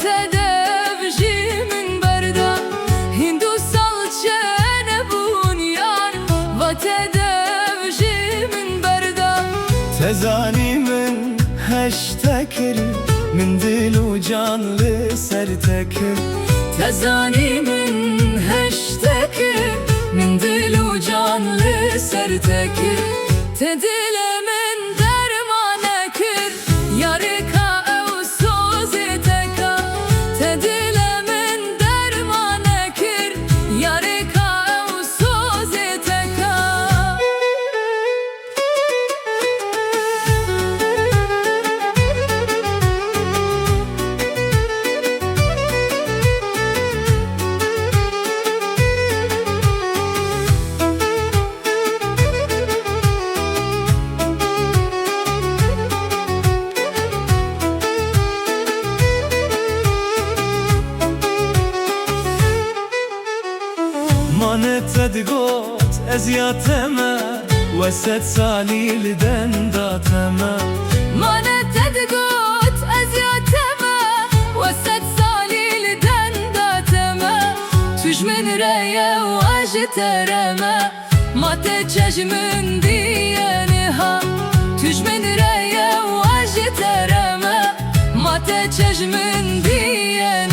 devji min berda Hindu salçe nebun yar Vate devji min berda Tezanimin heştekir Min dil u canlı sertekir Tezanimin heştekir Min dil u canlı sertekir Te dilemin dermane kir Yarika ev sozi teka Te dilemin dermane kir Yarika ev sozi teka Manet edgot eziyateme Veset salil dendateme Manet edgot eziyateme Veset salil dendateme Tüjmin reye u ajitereme Mate çeşmin diyeniha Tüjmin reye u ajitereme Mate çeşmin diyeniha